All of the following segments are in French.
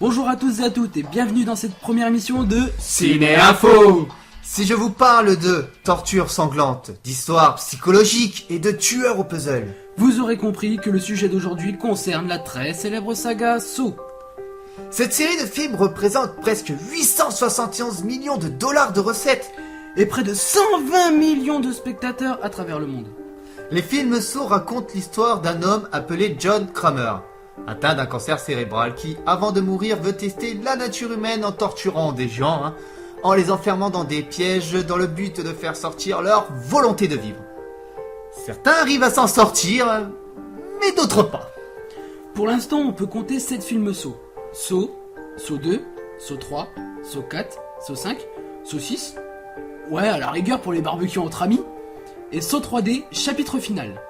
Bonjour à tous et à toutes et bienvenue dans cette première émission de Ciné Info. Si je vous parle de torture sanglante, d'histoire psychologique et de tueurs au puzzle, vous aurez compris que le sujet d'aujourd'hui concerne la très célèbre saga Saw. cette série de films représente presque 871 millions de dollars de recettes. Et près de 120 millions de spectateurs à travers le monde. Les films Saw racontent l'histoire d'un homme appelé John Kramer, atteint d'un cancer cérébral qui, avant de mourir, veut tester la nature humaine en torturant des gens, en les enfermant dans des pièges dans le but de faire sortir leur volonté de vivre. Certains arrivent à s'en sortir, mais d'autres pas. Pour l'instant, on peut compter 7 films Saw. Saw, Saw 2, Saw 3, Saw 4, Saw 5, Saw 6. Ouais, à la rigueur pour les barbecues entre amis. Et Saw 3D, chapitre final.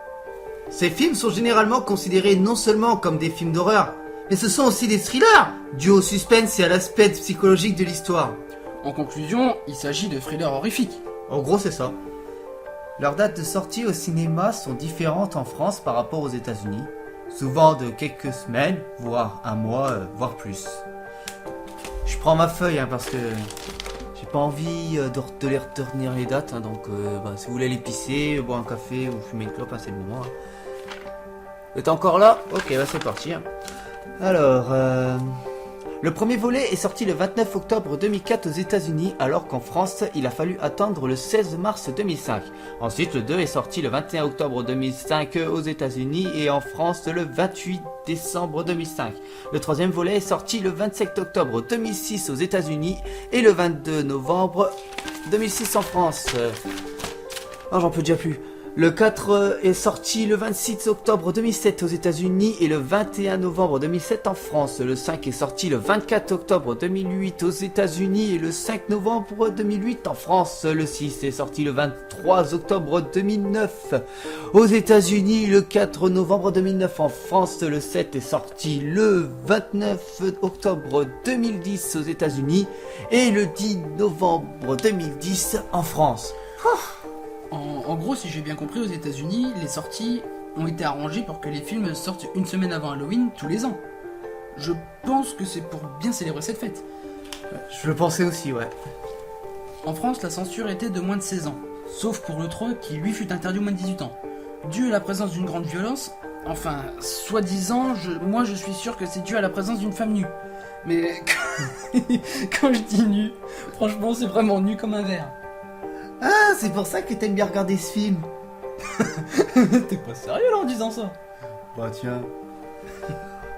Ces films sont généralement considérés non seulement comme des films d'horreur, mais ce sont aussi des thrillers, dus au suspense et à l'aspect psychologique de l'histoire. En conclusion, il s'agit de thrillers horrifiques. En gros, c'est ça. Leurs dates de sortie au cinéma sont différentes en France par rapport aux États-Unis, souvent de quelques semaines, voire un mois, voire plus. Je prends ma feuille parce que j'ai pas envie de les retenir les dates, donc si vous voulez aller pisser, boire un café ou fumer une clope, c'est le moment. Vous êtes encore là? Ok, c'est parti. Alors, le premier volet est sorti le 29 octobre 2004 aux États-Unis, alors qu'en France, il a fallu attendre le 16 mars 2005. Ensuite, le 2 est sorti le 21 octobre 2005 aux États-Unis et en France le 28 décembre 2005. Le troisième volet est sorti le 27 octobre 2006 aux États-Unis et le 22 novembre 2006 en France. Oh, j'en peux déjà plus. Le 4 est sorti le 26 octobre 2007 aux États-Unis et le 21 novembre 2007 en France. Le 5 est sorti le 24 octobre 2008 aux États-Unis et le 5 novembre 2008 en France. Le 6 est sorti le 23 octobre 2009 aux États-Unis, le 4 novembre 2009 en France. Le 7 est sorti le 29 octobre 2010 aux États-Unis et le 10 novembre 2010 en France. En gros, si j'ai bien compris, aux États-Unis, les sorties ont été arrangées pour que les films sortent une semaine avant Halloween tous les ans. Je pense que c'est pour bien célébrer cette fête. Je le pensais aussi, ouais. En France, la censure était de moins de 16 ans, sauf pour le 3 qui lui fut interdit aux moins de 18 ans. Dû à la présence d'une grande violence, enfin, soi-disant, moi je suis sûr que c'est dû à la présence d'une femme nue. Mais quand je dis nue, franchement c'est vraiment nu comme un verre. Ah, c'est pour ça que t'aimes bien regarder ce film. T'es pas sérieux là en disant ça? Bah tiens.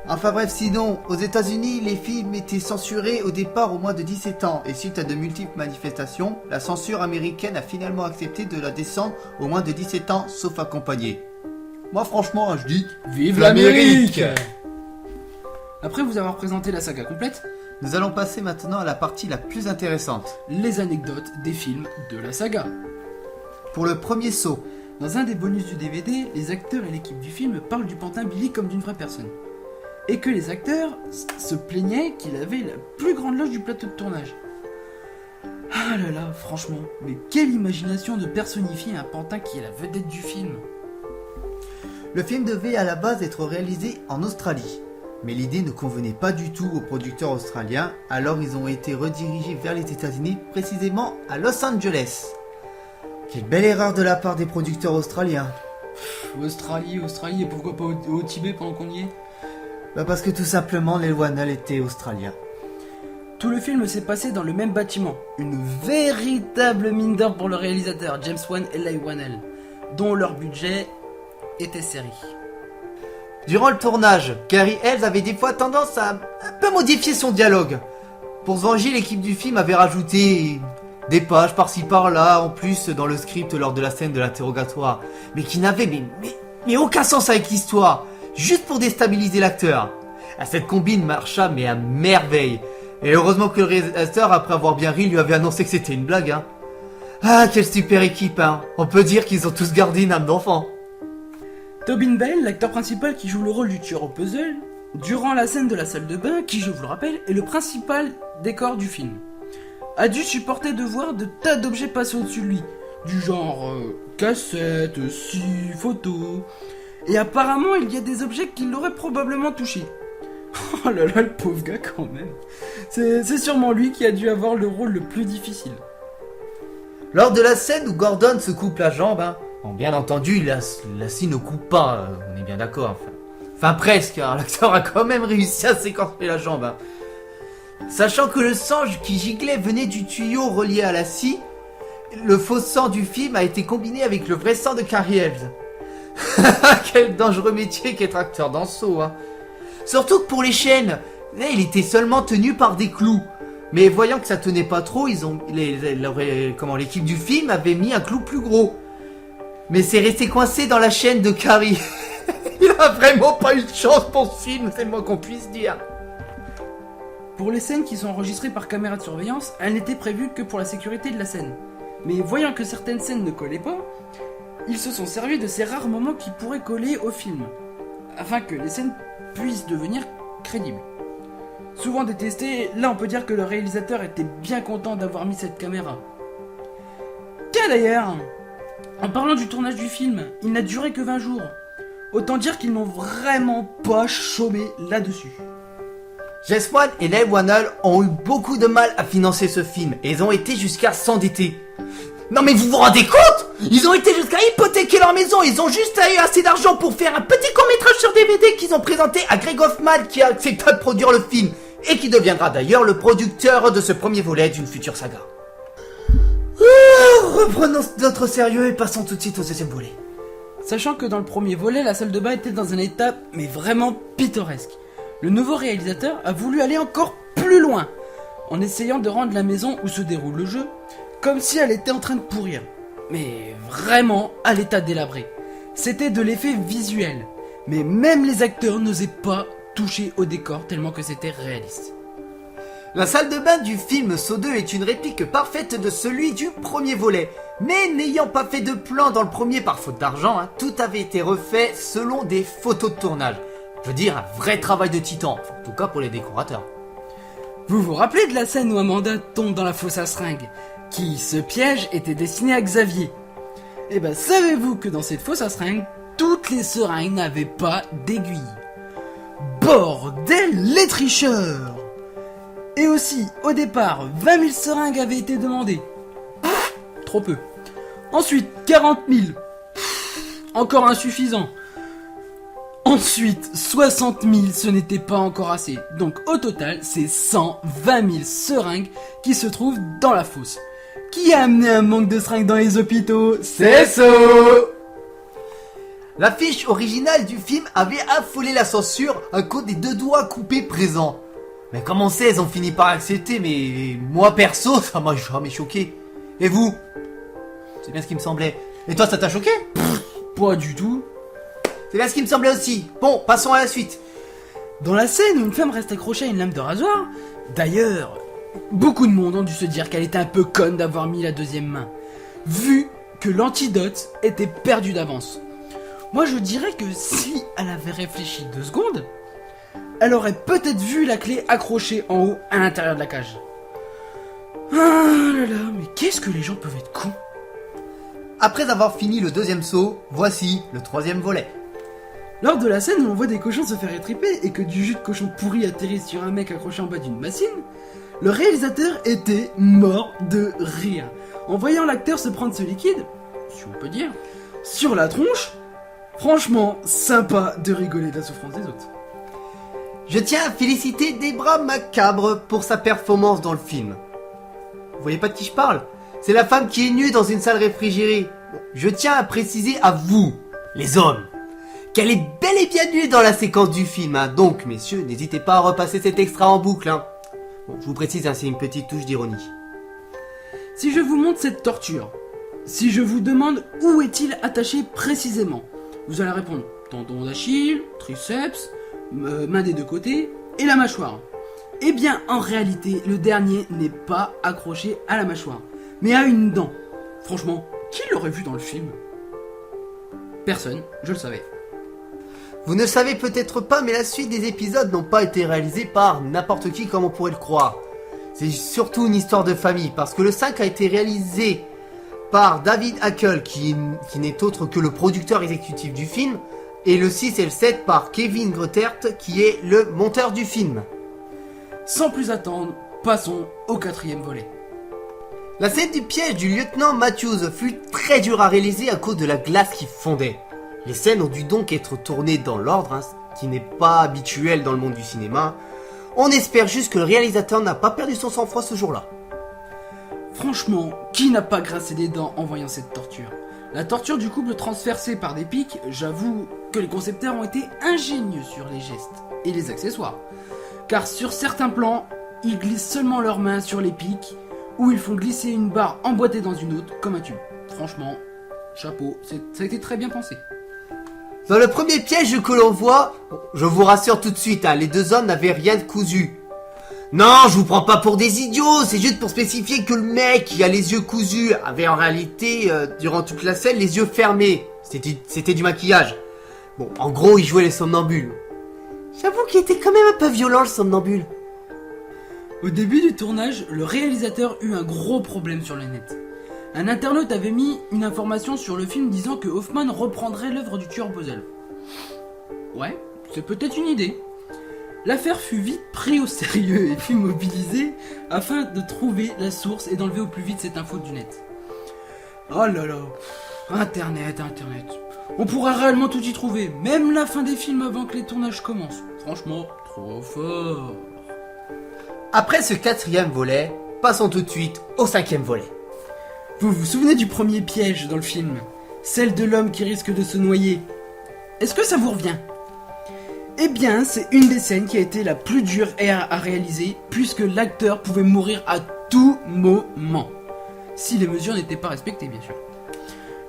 Enfin bref, sinon, aux États-Unis, les films étaient censurés au départ au moins de 17 ans. Et suite à de multiples manifestations, la censure américaine a finalement accepté de la descendre au moins de 17 ans, sauf accompagné. Moi franchement, je dis Vive l'Amérique! Après vous avoir présenté la saga complète, nous allons passer maintenant à la partie la plus intéressante. les anecdotes des films de la saga. Pour le premier saut, Dans un des bonus du DVD, les acteurs et l'équipe du film parlent du pantin Billy comme d'une vraie personne. Et que les acteurs se plaignaient qu'il avait la plus grande loge du plateau de tournage. Ah là là, franchement, mais quelle imagination de personnifier un pantin qui est la vedette du film. le film devait à la base être réalisé en Australie. Mais l'idée ne convenait pas du tout aux producteurs australiens, alors ils ont été redirigés vers les États-Unis, précisément à Los Angeles. Quelle belle erreur de la part des producteurs australiens. Australie, et pourquoi pas au Tibet pendant qu'on y est? Parce que tout simplement les Wanel étaient australiens. Tout le film s'est passé dans le même bâtiment. Une véritable mine d'or pour le réalisateur James Wan et Leigh Whannell, dont leur budget était serré. Durant le tournage, Cary Elwes avait des fois tendance à un peu modifier son dialogue. Pour se venger, l'équipe du film avait rajouté des pages par-ci par-là, en plus dans le script lors de la scène de l'interrogatoire, mais qui n'avaient mais aucun sens avec l'histoire, juste pour déstabiliser l'acteur. Cette combine marcha mais à merveille. Et heureusement que le réalisateur, après avoir bien ri, lui avait annoncé que c'était une blague. Ah, quelle super équipe, On peut dire qu'ils ont tous gardé une âme d'enfant. Tobin Bell, l'acteur principal qui joue le rôle du tueur au puzzle, durant la scène de la salle de bain, qui je vous le rappelle, est le principal décor du film, a dû supporter de voir de tas d'objets passer au-dessus de lui, du genre cassettes, scie, photos, et apparemment il y a des objets qui l'auraient probablement touché. Oh là là, le pauvre gars quand même. C'est sûrement lui qui a dû avoir le rôle le plus difficile. Lors de la scène où Gordon se coupe la jambe, bon, bien entendu, la scie ne coupe pas, on est bien d'accord. Enfin presque, car l'acteur a quand même réussi à s'écorcher la jambe. Sachant que le sang qui giglait venait du tuyau relié à la scie, le faux sang du film a été combiné avec le vrai sang de Cary Elwes. Quel dangereux métier qu'être acteur dans Saw. Surtout que pour les chaînes, il était seulement tenu par des clous. Mais voyant que ça tenait pas trop, l'équipe du film avait mis un clou plus gros. Mais c'est resté coincé dans la chaîne de Cary. Il a vraiment pas eu de chance pour ce film, c'est le moins qu'on puisse dire. Pour les scènes qui sont enregistrées par caméra de surveillance, elles n'étaient prévues que pour la sécurité de la scène. Mais voyant que certaines scènes ne collaient pas, ils se sont servis de ces rares moments qui pourraient coller au film, afin que les scènes puissent devenir crédibles. Souvent détesté, là on peut dire que le réalisateur était bien content d'avoir mis cette caméra. Tiens d'ailleurs, en parlant du tournage du film, il n'a duré que 20 jours. Autant dire qu'ils n'ont vraiment pas chômé là-dessus. Jess Wan et Leigh Whannell ont eu beaucoup de mal à financer ce film et ils ont été jusqu'à s'endetter. Non mais vous vous rendez compte? Ils ont été jusqu'à hypothéquer leur maison, ils ont juste eu assez d'argent pour faire un petit court-métrage sur DVD qu'ils ont présenté à Greg Hoffman qui a accepté de produire le film et qui deviendra d'ailleurs le producteur de ce premier volet d'une future saga. Reprenons notre sérieux et passons tout de suite au deuxième volet. Sachant que dans le premier volet, la salle de bain était dans un état mais vraiment pittoresque. Le nouveau réalisateur a voulu aller encore plus loin, en essayant de rendre la maison où se déroule le jeu comme si elle était en train de pourrir. Mais vraiment à l'état délabré. C'était de l'effet visuel, mais même les acteurs n'osaient pas toucher au décor tellement que c'était réaliste. La salle de bain du film Saw 2 est une réplique parfaite de celui du premier volet. Mais n'ayant pas fait de plan dans le premier par faute d'argent, tout avait été refait selon des photos de tournage. Je veux dire, un vrai travail de titan, en tout cas pour les décorateurs. Vous vous rappelez de la scène où Amanda tombe dans la fosse à seringues, qui, ce piège, était destiné à Xavier? Eh ben, savez-vous que dans cette fosse à seringues, toutes les seringues n'avaient pas d'aiguille? Bordel, les tricheurs! Et aussi, au départ, 20 000 seringues avaient été demandées. Trop peu. Ensuite, 40 000. Encore insuffisant. Ensuite, 60 000, ce n'était pas encore assez. Donc au total, c'est 120 000 seringues qui se trouvent dans la fosse. Qui a amené un manque de seringues dans les hôpitaux? C'est ça. L'affiche originale du film avait affolé la censure à cause des 2 doigts coupés présents. Mais comme on sait, ils ont fini par accepter, mais moi perso, ça m'a jamais choqué. Et vous? C'est bien ce qui me semblait. Et toi, ça t'a choqué? Pas du tout. C'est bien ce qui me semblait aussi. Bon, passons à la suite. Dans la scène où une femme reste accrochée à une lame de rasoir, d'ailleurs, beaucoup de monde ont dû se dire qu'elle était un peu conne d'avoir mis la deuxième main, vu que l'antidote était perdu d'avance. Moi je dirais que si elle avait réfléchi 2 secondes, elle aurait peut-être vu la clé accrochée en haut à l'intérieur de la cage. Ah là là, mais qu'est-ce que les gens peuvent être cons. Après avoir fini le deuxième saut, voici le troisième volet. Lors de la scène où on voit des cochons se faire étriper et que du jus de cochon pourri atterrit sur un mec accroché en bas d'une machine, le réalisateur était mort de rire en voyant l'acteur se prendre ce liquide, si on peut dire, sur la tronche. Franchement, sympa de rigoler de la souffrance des autres. Je tiens à féliciter Debra Macabre pour sa performance dans le film. Vous voyez pas de qui je parle? C'est la femme qui est nue dans une salle réfrigérée. Je tiens à préciser à vous, les hommes, qu'elle est bel et bien nue dans la séquence du film. Donc, messieurs, n'hésitez pas à repasser cet extra en boucle. Bon, je vous précise, c'est une petite touche d'ironie. Si je vous montre cette torture, si je vous demande où est-il attaché précisément, vous allez répondre tendon d'Achille, triceps, main des 2 côtés et la mâchoire. Eh bien, en réalité, le dernier n'est pas accroché à la mâchoire, mais à une dent. Franchement, qui l'aurait vu dans le film? Personne, je le savais. Vous ne savez peut-être pas, mais la suite des épisodes n'ont pas été réalisés par n'importe qui comme on pourrait le croire. C'est surtout une histoire de famille, parce que le 5 a été réalisé par David Hackle, qui n'est autre que le producteur exécutif du film, et le 6 et le 7 par Kevin Greutert, qui est le monteur du film. Sans plus attendre, passons au 4e volet. La scène du piège du lieutenant Matthews fut très dure à réaliser à cause de la glace qui fondait. Les scènes ont dû donc être tournées dans l'ordre, ce qui n'est pas habituel dans le monde du cinéma. On espère juste que le réalisateur n'a pas perdu son sang-froid ce jour-là. Franchement, qui n'a pas grincé des dents en voyant cette torture? La torture du couple transpercée par des pics, j'avoue que les concepteurs ont été ingénieux sur les gestes et les accessoires. Car sur certains plans, ils glissent seulement leurs mains sur les pics, ou ils font glisser une barre emboîtée dans une autre, comme un tube. Franchement, chapeau, ça a été très bien pensé. Dans le premier piège que l'on voit, je vous rassure tout de suite, les deux hommes n'avaient rien de cousu. Non, je vous prends pas pour des idiots, c'est juste pour spécifier que le mec qui a les yeux cousus avait en réalité, durant toute la scène, les yeux fermés. C'était du maquillage. Bon, en gros, il jouait les somnambules. J'avoue qu'il était quand même un peu violent, le somnambule. Au début du tournage, le réalisateur eut un gros problème sur le net. Un internaute avait mis une information sur le film disant que Hoffman reprendrait l'œuvre du tueur puzzle. Ouais, c'est peut-être une idée. L'affaire fut vite prise au sérieux et fut mobilisée afin de trouver la source et d'enlever au plus vite cette info du net. Oh là là, Internet. On pourra réellement tout y trouver, même la fin des films avant que les tournages commencent. Franchement, trop fort. Après ce 4e volet, passons tout de suite au 5e volet. Vous vous souvenez du premier piège dans le film? Celle de l'homme qui risque de se noyer. Est-ce que ça vous revient? Eh bien, c'est une des scènes qui a été la plus dure à réaliser, puisque l'acteur pouvait mourir à tout moment. Si les mesures n'étaient pas respectées, bien sûr.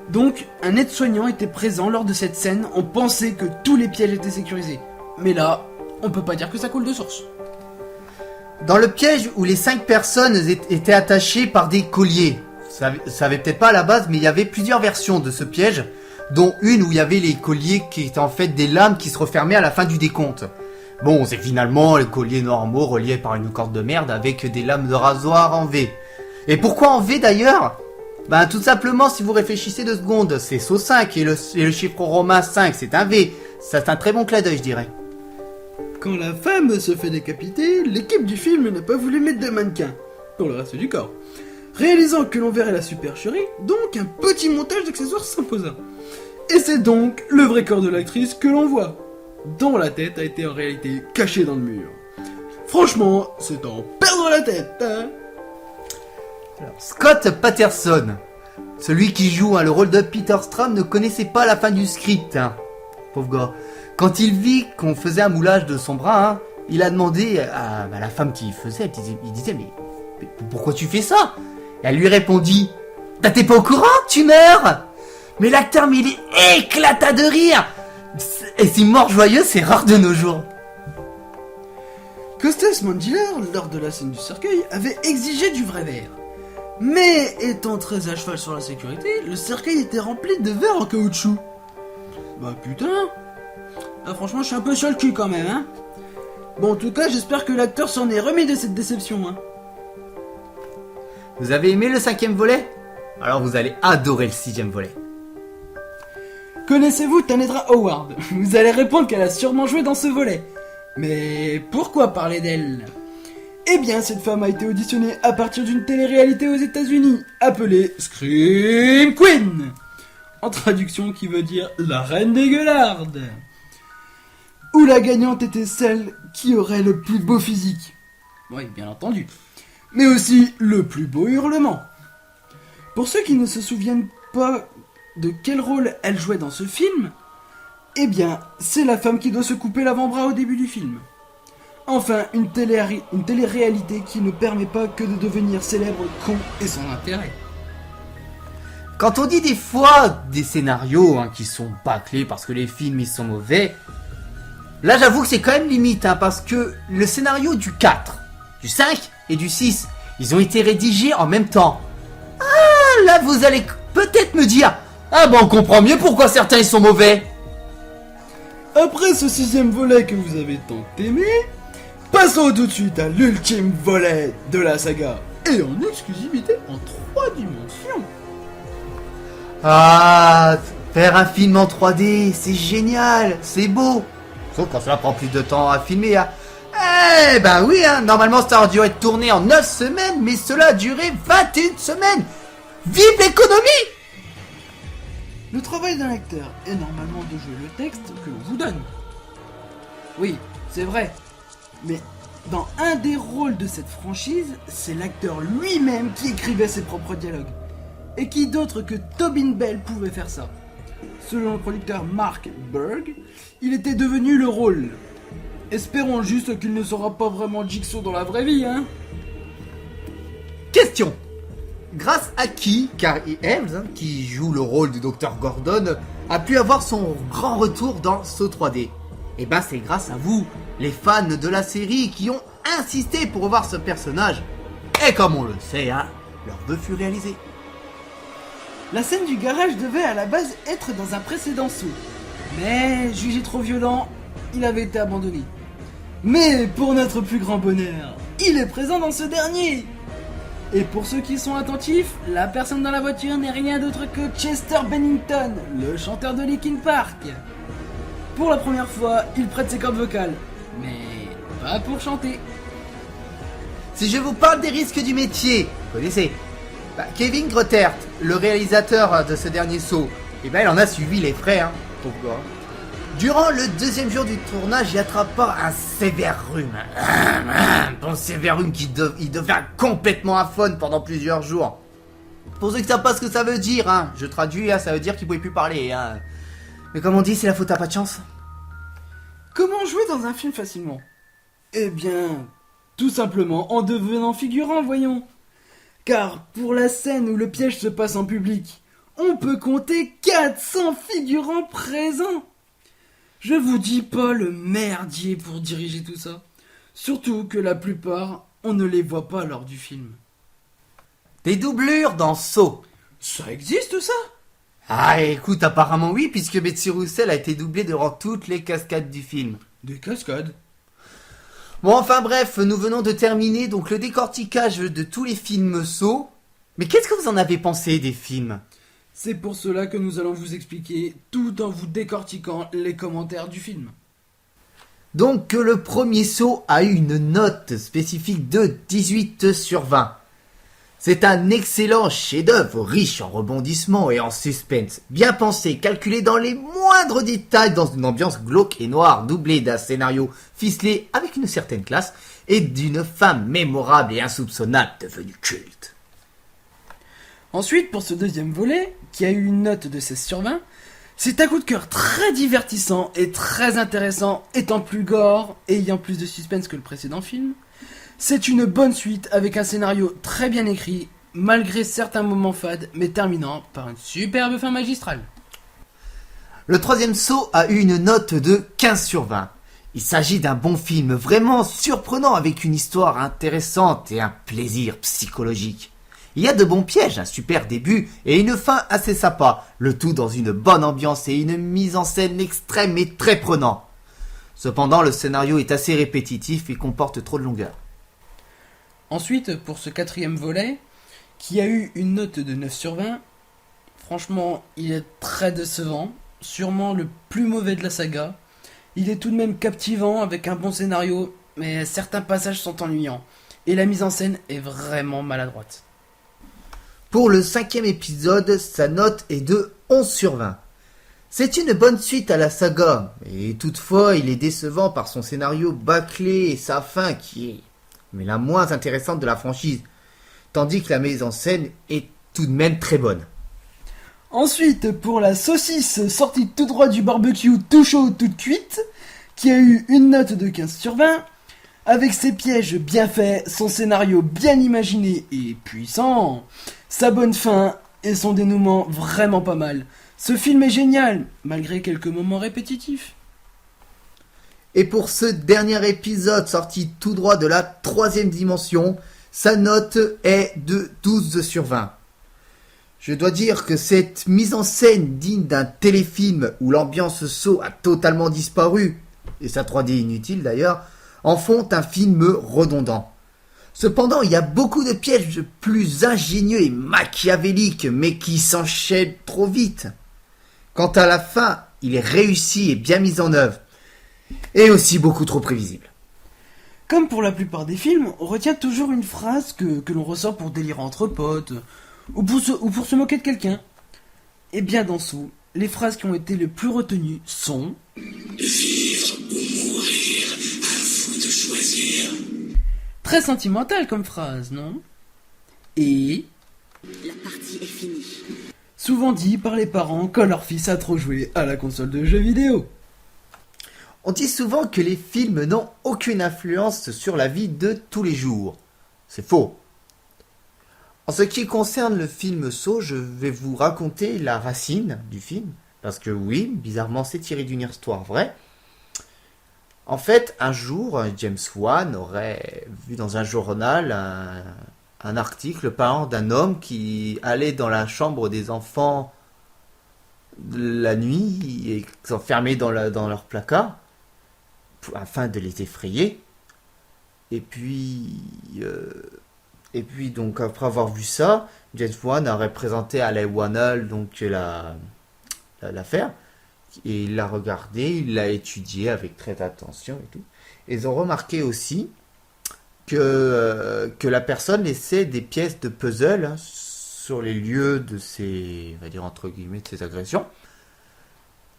Donc, un aide-soignant était présent lors de cette scène, on pensait que tous les pièges étaient sécurisés. Mais là, on peut pas dire que ça coule de source. Dans le piège où les 5 personnes étaient attachées par des colliers, vous savez peut-être pas à la base, mais il y avait plusieurs versions de ce piège, dont une où il y avait les colliers qui étaient en fait des lames qui se refermaient à la fin du décompte. Bon, c'est finalement les colliers normaux reliés par une corde de merde avec des lames de rasoir en V. Et pourquoi en V d'ailleurs? Ben tout simplement, si vous réfléchissez 2 secondes, c'est SO 5 et le chiffre romain 5, c'est un V. C'est un très bon clin d'œil, je dirais. Quand la femme se fait décapiter, l'équipe du film n'a pas voulu mettre de mannequin pour le reste du corps. Réalisant que l'on verrait la supercherie, donc un petit montage d'accessoires s'imposa. Et c'est donc le vrai corps de l'actrice que l'on voit, dont la tête a été en réalité cachée dans le mur. Franchement, c'est en perdre la tête, hein. Alors, Scott Patterson, celui qui joue le rôle de Peter Strahm, ne connaissait pas la fin du script, hein. Pauvre gars. Quand il vit qu'on faisait un moulage de son bras, il a demandé à la femme qui faisait, il disait mais pourquoi tu fais ça? Et elle lui répondit, t'es pas au courant, tu meurs? Mais l'acteur, mais il est éclata de rire. Et ces morts joyeux, c'est rare de nos jours. Costas Mandylor, lors de la scène du cercueil, avait exigé du vrai verre. Mais étant très à cheval sur la sécurité, le cercueil était rempli de verre en caoutchouc. Bah putain. Ah, franchement, je suis un peu sur le cul quand même, hein. Bon, en tout cas, j'espère que l'acteur s'en est remis de cette déception, hein. Vous avez aimé le 5e volet? Alors vous allez adorer le 6e volet. Connaissez-vous Tanetra Howard? Vous allez répondre qu'elle a sûrement joué dans ce volet. Mais pourquoi parler d'elle? Eh bien, cette femme a été auditionnée à partir d'une télé-réalité aux États-Unis, appelée Scream Queen. En traduction qui veut dire la reine des gueulardes. Où la gagnante était celle qui aurait le plus beau physique. Oui, bien entendu. Mais aussi le plus beau hurlement. Pour ceux qui ne se souviennent pas de quel rôle elle jouait dans ce film, eh bien, c'est la femme qui doit se couper l'avant-bras au début du film. Enfin, une télé-réalité qui ne permet pas que de devenir célèbre con et sans intérêt. Quand on dit des fois des scénarios qui sont bâclés parce que les films ils sont mauvais, là j'avoue que c'est quand même limite parce que le scénario du 4, du 5 et du 6, ils ont été rédigés en même temps. Ah, là vous allez peut-être me dire, ah bon on comprend mieux pourquoi certains ils sont mauvais. Après ce 6e volet que vous avez tant aimé, passons tout de suite à l'ultime volet de la saga, et en exclusivité en 3 dimensions. Ah, Faire un film en 3D, c'est génial, c'est beau. Sauf quand cela prend plus de temps à filmer, hein. Eh ben oui, hein, normalement ça aurait dû être tourné en 9 semaines, mais cela a duré 21 semaines. Vive l'économie! Le travail d'un acteur est normalement de jouer le texte que l'on vous donne. Oui, c'est vrai. Mais dans un des rôles de cette franchise, c'est l'acteur lui-même qui écrivait ses propres dialogues. Et qui d'autre que Tobin Bell pouvait faire ça? Selon le producteur Mark Berg, il était devenu le rôle. Espérons juste qu'il ne sera pas vraiment Jigsaw dans la vraie vie, hein. Question. Grâce à qui Carrie Helms, hein, qui joue le rôle du Dr Gordon, a pu avoir son grand retour dans Saw 3D? Eh ben c'est grâce à vous, les fans de la série, qui ont insisté pour revoir ce personnage. Et comme on le sait, hein, leur vœu fut réalisé. La scène du garage devait à la base être dans un précédent Saw. Mais jugé trop violent, il avait été abandonné. Mais pour notre plus grand bonheur, il est présent dans ce dernier. Et pour ceux qui sont attentifs, la personne dans la voiture n'est rien d'autre que Chester Bennington, le chanteur de Linkin Park. Pour la première fois, il prête ses cordes vocales, mais pas pour chanter. Si je vous parle des risques du métier, vous connaissez, Kevin Grotert, le réalisateur de ce dernier Saw, eh ben il en a suivi les frais, hein, pauvre gars. Durant le deuxième jour du tournage, il attrapa un sévère rhume. Bon sévère rhume il devint complètement aphone pendant plusieurs jours. Pour ceux qui ne savent pas ce que ça veut dire, hein, je traduis, hein, ça veut dire qu'il ne pouvait plus parler. Hein. Mais comme on dit, c'est la faute à pas de chance. Comment jouer dans un film facilement? Eh bien, tout simplement en devenant figurant, voyons. Car pour la scène où le piège se passe en public, on peut compter 400 figurants présents. Je vous dis pas le merdier pour diriger tout ça. Surtout que la plupart, on ne les voit pas lors du film. Des doublures dans Saw. Ça existe ça? Ah écoute, apparemment oui, puisque Betsy Russell a été doublée durant toutes les cascades du film. Des cascades? Bon enfin bref, nous venons de terminer donc le décortiquage de tous les films Saw. Mais qu'est-ce que vous en avez pensé des films? C'est pour cela que nous allons vous expliquer tout en vous décortiquant les commentaires du film. Donc le premier Saw a eu une note spécifique de 18 sur 20. C'est un excellent chef-d'œuvre, riche en rebondissements et en suspense, bien pensé, calculé dans les moindres détails, dans une ambiance glauque et noire, doublé d'un scénario ficelé avec une certaine classe et d'une femme mémorable et insoupçonnable devenue culte. Ensuite, pour ce deuxième volet, qui a eu une note de 16 sur 20, c'est un coup de cœur très divertissant et très intéressant, étant plus gore et ayant plus de suspense que le précédent film. C'est une bonne suite avec un scénario très bien écrit, malgré certains moments fades, mais terminant par une superbe fin magistrale. Le troisième Saw a eu une note de 15 sur 20. Il s'agit d'un bon film vraiment surprenant avec une histoire intéressante et un plaisir psychologique. Il y a de bons pièges, un super début et une fin assez sympa, le tout dans une bonne ambiance et une mise en scène extrême et très prenant. Cependant, le scénario est assez répétitif et comporte trop de longueur. Ensuite, pour ce quatrième volet, qui a eu une note de 9 sur 20, franchement, il est très décevant, sûrement le plus mauvais de la saga. Il est tout de même captivant avec un bon scénario, mais certains passages sont ennuyants, et la mise en scène est vraiment maladroite. Pour le cinquième épisode, sa note est de 11 sur 20. C'est une bonne suite à la saga, et toutefois il est décevant par son scénario bâclé et sa fin qui est la moins intéressante de la franchise, tandis que la mise en scène est tout de même très bonne. Ensuite, pour la saucisse sortie tout droit du barbecue tout chaud, toute cuite, qui a eu une note de 15 sur 20, avec ses pièges bien faits, son scénario bien imaginé et puissant, sa bonne fin et son dénouement vraiment pas mal. Ce film est génial, malgré quelques moments répétitifs. Et pour ce dernier épisode sorti tout droit de la troisième dimension, sa note est de 12 sur 20. Je dois dire que cette mise en scène digne d'un téléfilm où l'ambiance Saw a totalement disparu, et sa 3D inutile d'ailleurs, en font un film redondant. Cependant, il y a beaucoup de pièges plus ingénieux et machiavéliques, mais qui s'enchaînent trop vite. Quant à la fin, il est réussi et bien mis en œuvre. Et aussi beaucoup trop prévisible. Comme pour la plupart des films, on retient toujours une phrase que l'on ressort pour délirer entre potes, ou pour se moquer de quelqu'un. Et bien dans Saw, les phrases qui ont été les plus retenues sont... Vivre ou mourir, à vous de choisir. Très sentimental comme phrase, non? Et... La partie est finie. Souvent dit par les parents quand leur fils a trop joué à la console de jeux vidéo. On dit souvent que les films n'ont aucune influence sur la vie de tous les jours. C'est faux. En ce qui concerne le film Saw, je vais vous raconter la racine du film. Parce que oui, bizarrement, c'est tiré d'une histoire vraie. En fait, un jour, James Wan aurait vu dans un journal un article parlant d'un homme qui allait dans la chambre des enfants la nuit et s'enfermait dans leur placard afin de les effrayer. Et puis donc après avoir vu ça, James Wan aurait présenté à Leigh Whannell donc l'affaire, et il l'a regardé, il l'a étudié avec très attention et tout. Et ils ont remarqué aussi que la personne laissait des pièces de puzzle sur les lieux de ses, on va dire entre guillemets, de ses agressions.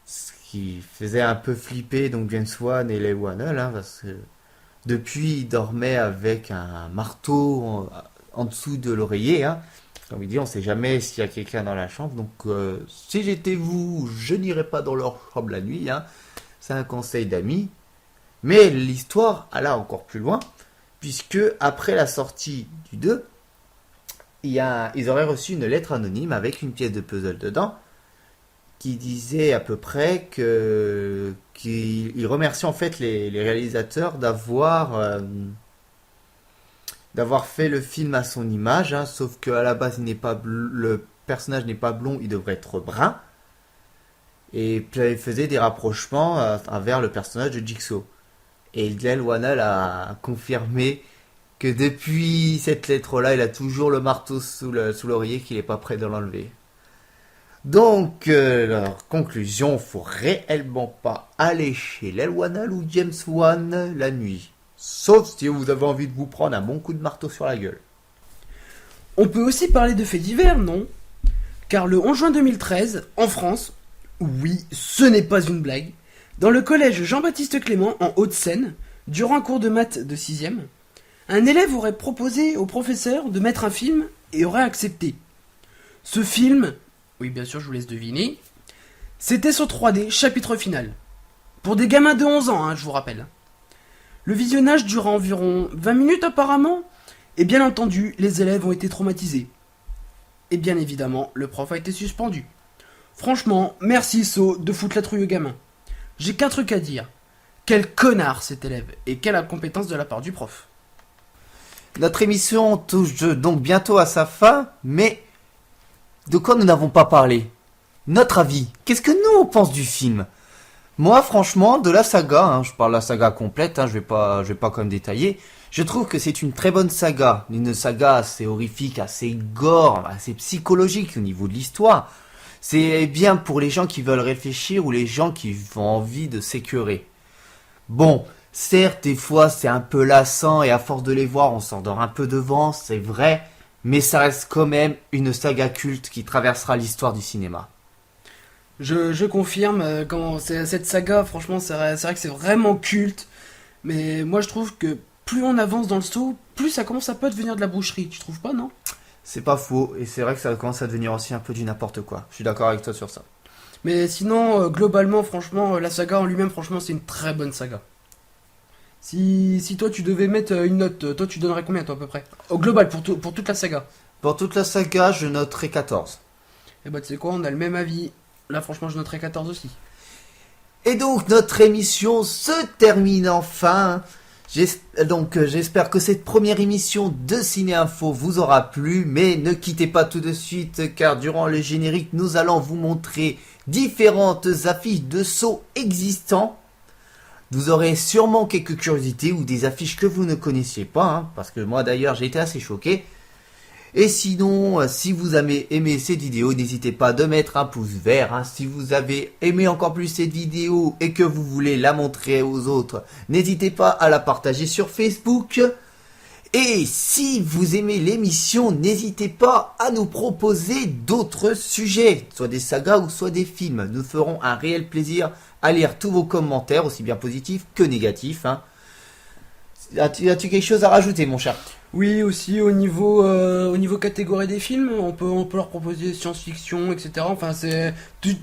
Ce qui faisait un peu flipper donc James Wan et Leigh Whannell, parce que depuis il dormait avec un marteau en dessous de l'oreiller. Comme il dit, on ne sait jamais s'il y a quelqu'un dans la chambre. Donc si j'étais vous, je n'irais pas dans leur chambre la nuit. C'est un conseil d'amis. Mais l'histoire alla encore plus loin, puisque après la sortie du 2, ils auraient reçu une lettre anonyme avec une pièce de puzzle dedans, qui disait à peu près qu'il remercie en fait les réalisateurs d'avoir fait le film à son image, sauf qu'à la base le personnage n'est pas blond, il devrait être brun, et puis il faisait des rapprochements vers le personnage de Jigsaw. Et Leigh Whannell a confirmé que depuis cette lettre-là, il a toujours le marteau sous l'oreiller, qu'il n'est pas prêt de l'enlever. Donc, leur conclusion, faut réellement pas aller chez Leigh Whannell ou James Wan la nuit. Sauf si vous avez envie de vous prendre un bon coup de marteau sur la gueule. On peut aussi parler de faits divers, non? Car le 11 juin 2013, en France, oui, ce n'est pas une blague, dans le collège Jean-Baptiste Clément, en Hauts-de-Seine, durant un cours de maths de 6e, un élève aurait proposé au professeur de mettre un film et aurait accepté. Ce film, oui bien sûr je vous laisse deviner, c'était Saw 3D, chapitre final. Pour des gamins de 11 ans, je vous rappelle. Le visionnage dura environ 20 minutes apparemment, et bien entendu, les élèves ont été traumatisés. Et bien évidemment, le prof a été suspendu. Franchement, merci Saw de foutre la trouille aux gamins. J'ai qu'un truc à dire. Quel connard cet élève, et quelle incompétence de la part du prof. Notre émission touche donc bientôt à sa fin, mais de quoi nous n'avons pas parlé? Notre avis. Qu'est-ce que nous on pense du film? Moi, franchement, de la saga, je parle de la saga complète, je vais pas quand même détailler. Je trouve que c'est une très bonne saga, une saga assez horrifique, assez gore, assez psychologique au niveau de l'histoire. C'est bien pour les gens qui veulent réfléchir ou les gens qui ont envie de s'écœurer. Bon, certes, des fois c'est un peu lassant et à force de les voir, on s'endort un peu devant, c'est vrai, mais ça reste quand même une saga culte qui traversera l'histoire du cinéma. Je confirme, quand cette saga, franchement, c'est vrai que c'est vraiment culte, mais moi je trouve que plus on avance dans le saut, plus ça commence à peu devenir de la boucherie, tu trouves pas, non? C'est pas faux, et c'est vrai que ça commence à devenir aussi un peu du n'importe quoi. Je suis d'accord avec toi sur ça. Mais sinon, globalement, franchement, la saga en lui-même, franchement, c'est une très bonne saga. Si toi tu devais mettre une note, toi tu donnerais combien toi à peu près? Au global, pour toute la saga. Pour toute la saga, je noterais 14. Et bah tu sais quoi, on a le même avis. Là franchement je noterais 14 aussi. Et donc notre émission se termine enfin. J'espère que cette première émission de Ciné Info vous aura plu, mais ne quittez pas tout de suite car durant le générique nous allons vous montrer différentes affiches de Saw existants. Vous aurez sûrement quelques curiosités ou des affiches que vous ne connaissiez pas, parce que moi d'ailleurs j'ai été assez choqué. Et sinon, si vous avez aimé cette vidéo, n'hésitez pas de mettre un pouce vert. Hein. Si vous avez aimé encore plus cette vidéo et que vous voulez la montrer aux autres, n'hésitez pas à la partager sur Facebook. Et si vous aimez l'émission, n'hésitez pas à nous proposer d'autres sujets, soit des sagas ou soit des films. Nous ferons un réel plaisir à lire tous vos commentaires, aussi bien positifs que négatifs. Hein. As-tu quelque chose à rajouter, mon cher ? Oui, aussi au niveau catégorie des films, on peut leur proposer science-fiction, etc. Enfin, c'est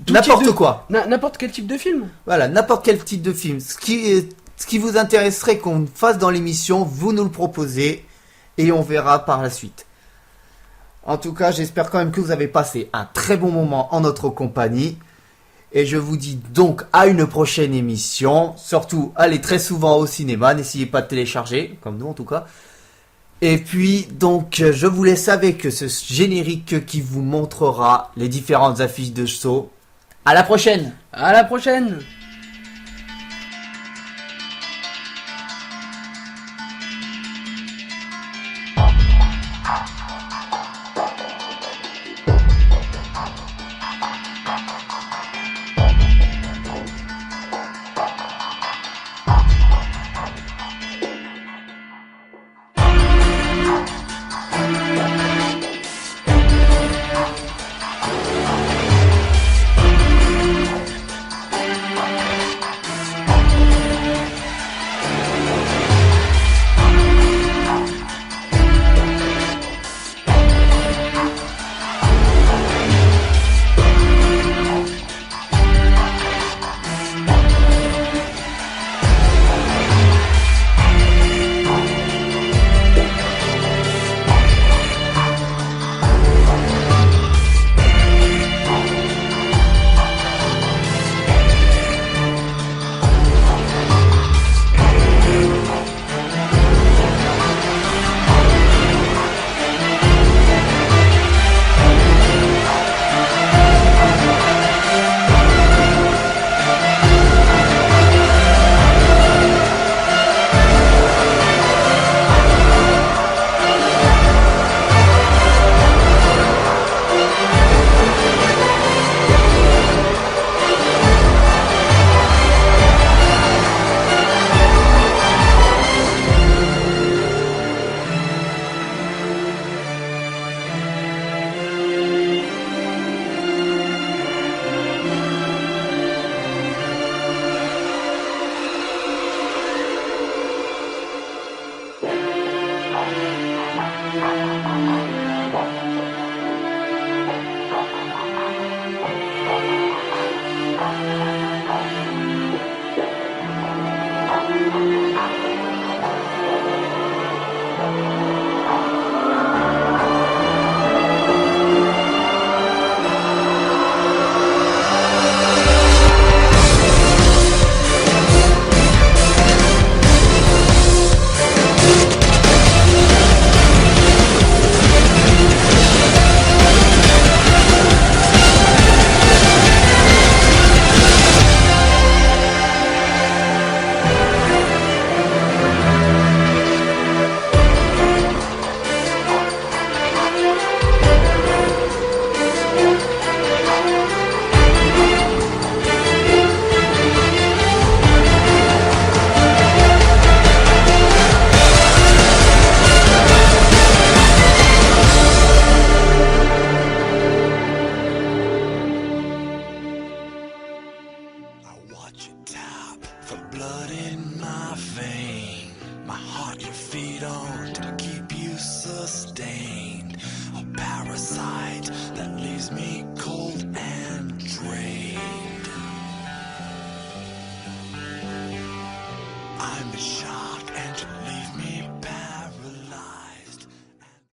N'importe quoi. N'importe quel type de film. Voilà, n'importe quel type de film. Ce qui vous intéresserait qu'on fasse dans l'émission, vous nous le proposez et on verra par la suite. En tout cas, j'espère quand même que vous avez passé un très bon moment en notre compagnie. Et je vous dis donc à une prochaine émission. Surtout, allez très souvent au cinéma. N'essayez pas de télécharger, comme nous en tout cas. Et puis, donc, je vous laisse avec ce générique qui vous montrera les différentes affiches de show. À la prochaine! À la prochaine!